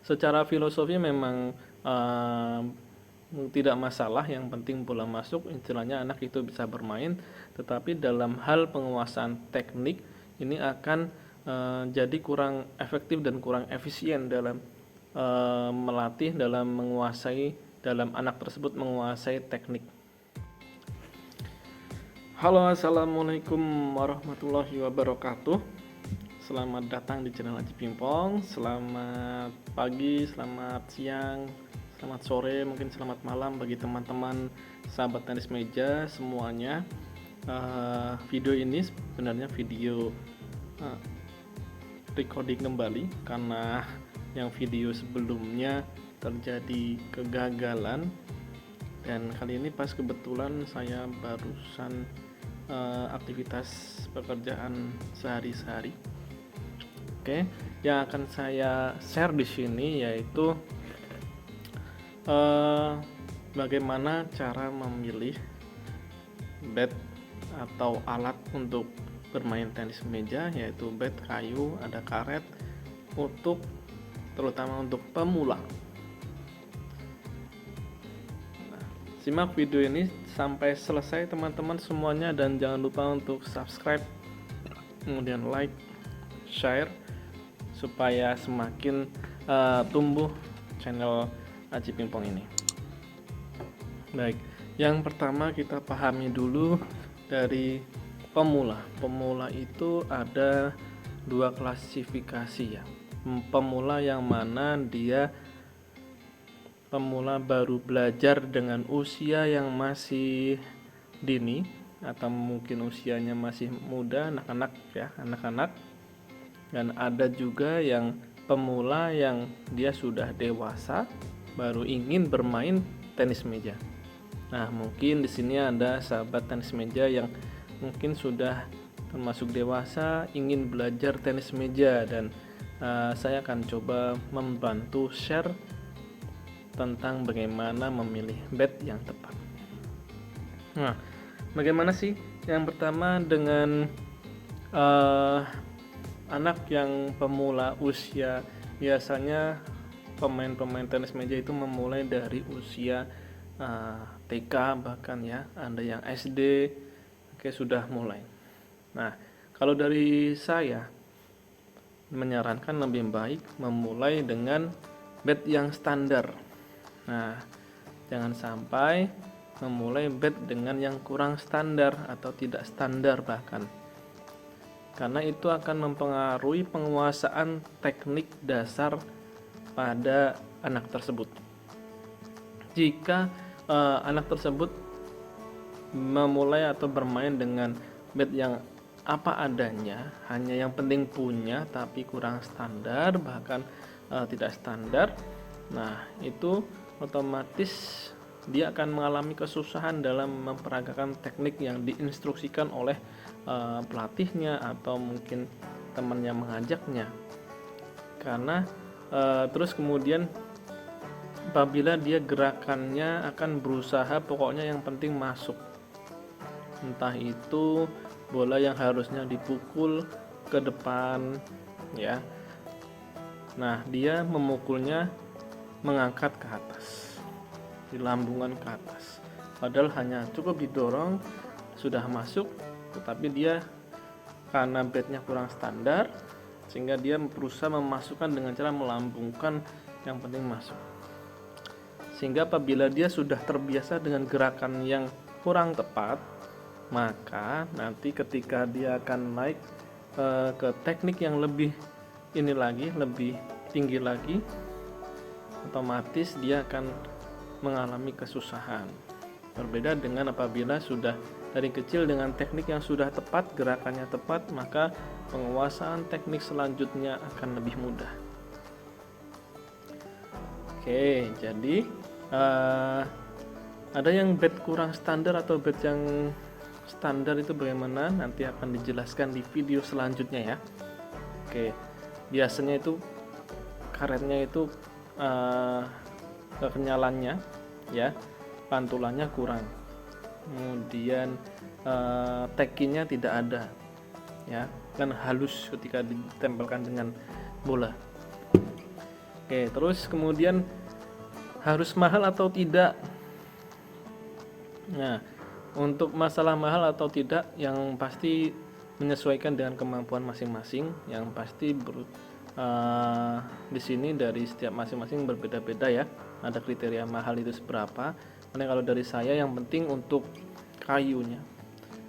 secara filosofi memang tidak masalah, yang penting bola masuk, istilahnya anak itu bisa bermain. Tetapi dalam hal penguasaan teknik ini akan jadi kurang efektif dan kurang efisien dalam melatih, dalam menguasai, dalam anak tersebut menguasai teknik. Halo, assalamualaikum warahmatullahi wabarakatuh. Selamat datang di channel Aji Pimpong. Selamat pagi, selamat siang, selamat sore, mungkin selamat malam bagi teman-teman sahabat tenis meja semuanya. Video ini sebenarnya video recording kembali karena yang video sebelumnya terjadi kegagalan, dan kali ini pas kebetulan saya barusan aktivitas pekerjaan sehari-hari. Oke, yang akan saya share di sini yaitu bagaimana cara memilih bat atau alat untuk bermain tenis meja, yaitu bat kayu, ada karet, terutama untuk pemula. Simak video ini sampai selesai teman-teman semuanya, dan jangan lupa untuk subscribe, kemudian like, share, supaya semakin tumbuh channel Aji Pimpong ini. Baik, yang pertama kita pahami dulu dari pemula. Pemula itu ada dua klasifikasi ya. Pemula yang mana dia pemula baru belajar dengan usia yang masih dini, atau mungkin usianya masih muda, anak-anak. Dan ada juga yang pemula yang dia sudah dewasa baru ingin bermain tenis meja. Nah, mungkin di sini ada sahabat tenis meja yang mungkin sudah termasuk dewasa ingin belajar tenis meja, dan saya akan coba membantu share tentang bagaimana memilih bat yang tepat. Nah, bagaimana sih? Yang pertama dengan anak yang pemula usia, biasanya pemain-pemain tenis meja itu memulai dari usia TK bahkan ya, ada yang SD, sudah mulai. Nah, kalau dari saya menyarankan lebih baik memulai dengan bat yang standar. Nah, jangan sampai memulai bat dengan yang kurang standar atau tidak standar bahkan, karena itu akan mempengaruhi penguasaan teknik dasar pada anak tersebut. Jika anak tersebut memulai atau bermain dengan bat yang apa adanya, hanya yang penting punya tapi kurang standar, bahkan tidak standar, nah itu otomatis dia akan mengalami kesusahan dalam memperagakan teknik yang diinstruksikan oleh pelatihnya atau mungkin teman yang mengajaknya. Karena terus kemudian apabila dia gerakannya akan berusaha pokoknya yang penting masuk, entah itu bola yang harusnya dipukul ke depan ya, nah dia memukulnya mengangkat ke atas, dilambungkan ke atas, padahal hanya cukup didorong sudah masuk, tetapi dia karena batnya kurang standar sehingga dia berusaha memasukkan dengan cara melambungkan yang penting masuk. Sehingga apabila dia sudah terbiasa dengan gerakan yang kurang tepat, maka nanti ketika dia akan naik ke teknik yang lebih lebih tinggi lagi, otomatis dia akan mengalami kesusahan. Berbeda dengan apabila sudah dari kecil dengan teknik yang sudah tepat, gerakannya tepat, maka penguasaan teknik selanjutnya akan lebih mudah. Oke, jadi ada yang bat kurang standar atau bat yang standar itu bagaimana, nanti akan dijelaskan di video selanjutnya ya. Oke, biasanya itu karetnya itu kekenyalannya ya, pantulannya kurang, kemudian tekinnya tidak ada ya, kan halus ketika ditempelkan dengan bola. Oke, terus kemudian harus mahal atau tidak? Nah, untuk masalah mahal atau tidak, yang pasti menyesuaikan dengan kemampuan masing-masing. Yang pasti di sini dari setiap masing-masing berbeda-beda ya. Ada kriteria mahal itu seberapa. Karena kalau dari saya yang penting untuk kayunya.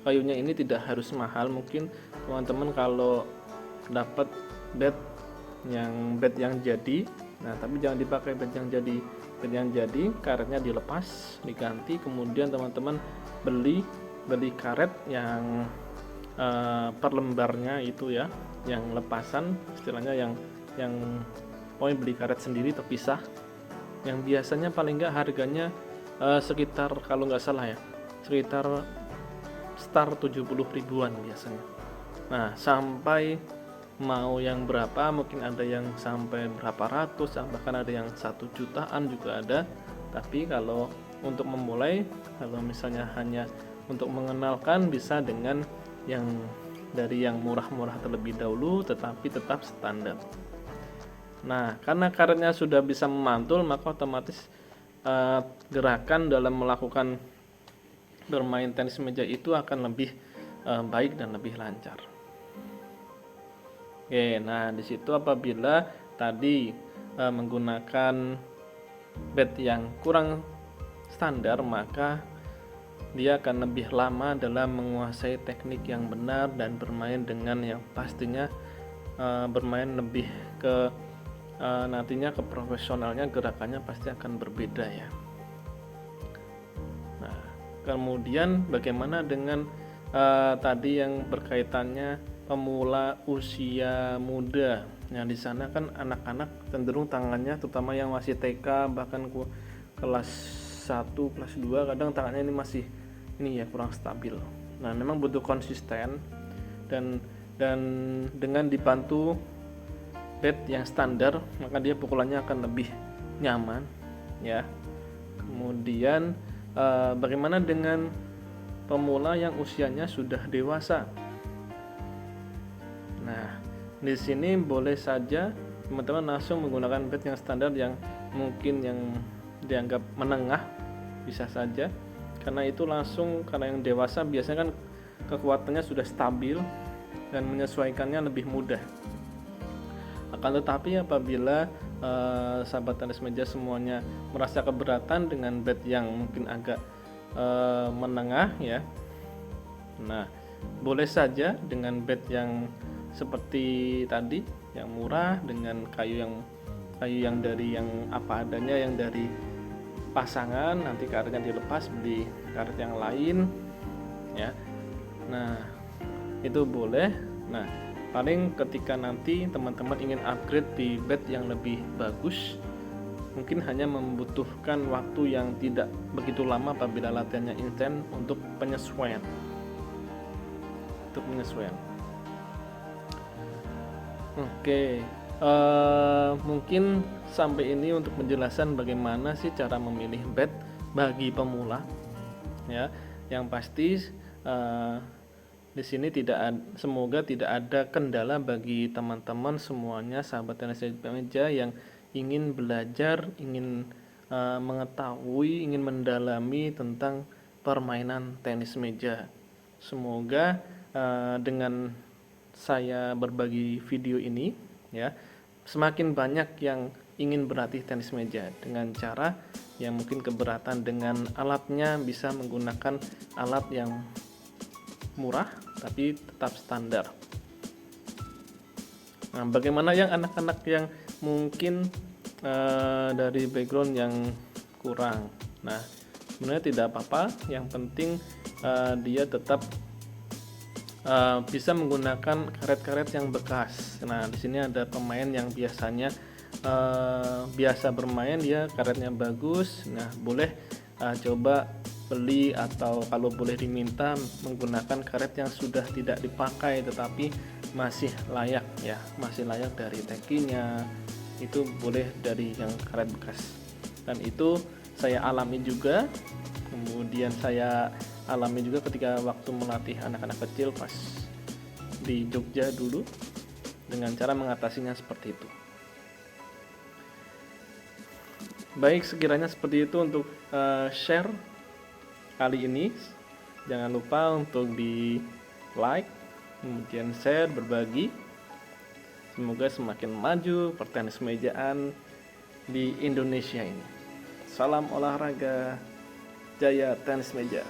Kayunya ini tidak harus mahal. Mungkin teman-teman kalau dapat bed yang jadi, nah tapi jangan dipakai bed yang jadi. Bed yang jadi karetnya dilepas, diganti, kemudian teman-teman beli karet yang per lembarnya itu ya, yang lepasan istilahnya, yang pokoknya beli karet sendiri terpisah, yang biasanya paling enggak harganya sekitar, kalau nggak salah ya, sekitar start 70 ribuan biasanya. Nah, sampai mau yang berapa, mungkin ada yang sampai berapa ratus, bahkan ada yang 1 jutaan juga ada. Tapi kalau untuk memulai, kalau misalnya hanya untuk mengenalkan, bisa dengan yang dari yang murah-murah terlebih dahulu tetapi tetap standar. Nah, karena karetnya sudah bisa memantul, maka otomatis gerakan dalam melakukan bermain tenis meja itu akan lebih baik dan lebih lancar. Oke, nah di situ apabila tadi menggunakan bed yang kurang standar, maka dia akan lebih lama dalam menguasai teknik yang benar dan bermain dengan yang pastinya bermain lebih ke nantinya ke profesionalnya, gerakannya pasti akan berbeda ya. Nah, kemudian bagaimana dengan tadi yang berkaitannya pemula usia muda? Nah, di sana kan anak-anak cenderung tangannya, terutama yang masih TK bahkan kelas 1, kelas 2, kadang tangannya ini masih ya kurang stabil. Nah, memang butuh konsisten dan dengan dibantu bed yang standar, maka dia pukulannya akan lebih nyaman ya. Kemudian bagaimana dengan pemula yang usianya sudah dewasa? Nah, di sini boleh saja teman-teman langsung menggunakan bed yang standar, yang mungkin yang dianggap menengah, bisa saja, karena itu langsung, karena yang dewasa biasanya kan kekuatannya sudah stabil dan menyesuaikannya lebih mudah. Akan tetapi apabila sahabat tenis meja semuanya merasa keberatan dengan bed yang mungkin agak menengah ya, nah boleh saja dengan bed yang seperti tadi, yang murah, dengan kayu yang dari yang apa adanya, yang dari pasangan, nanti karetnya dilepas, beli karet yang lain ya. Nah, itu boleh. Nah, paling ketika nanti teman-teman ingin upgrade di bed yang lebih bagus, mungkin hanya membutuhkan waktu yang tidak begitu lama apabila latihannya intens untuk penyesuaian. Oke, mungkin sampai ini untuk penjelasan bagaimana sih cara memilih bed bagi pemula ya. Yang pasti di sini semoga tidak ada kendala bagi teman-teman semuanya, sahabat tenis meja yang ingin belajar, ingin mengetahui, ingin mendalami tentang permainan tenis meja. Semoga dengan saya berbagi video ini ya, semakin banyak yang ingin berlatih tenis meja dengan cara yang mungkin keberatan dengan alatnya, bisa menggunakan alat yang murah tapi tetap standar. Nah, bagaimana yang anak-anak yang mungkin dari background yang kurang? Nah, sebenarnya tidak apa-apa, yang penting dia tetap bisa menggunakan karet-karet yang bekas. Nah, di sini ada pemain yang biasanya biasa bermain, dia karetnya bagus. Nah, boleh coba beli, atau kalau boleh diminta menggunakan karet yang sudah tidak dipakai tetapi masih layak ya, masih layak dari tekinya, itu boleh dari yang karet bekas. Dan itu saya alami juga, kemudian saya alami juga ketika waktu melatih anak-anak kecil pas di Jogja dulu, dengan cara mengatasinya seperti itu. Baik, sekiranya seperti itu untuk share kali ini. Jangan lupa untuk di like, kemudian share, berbagi. Semoga semakin maju pertenis mejaan di Indonesia ini. Salam olahraga, jaya tenis meja.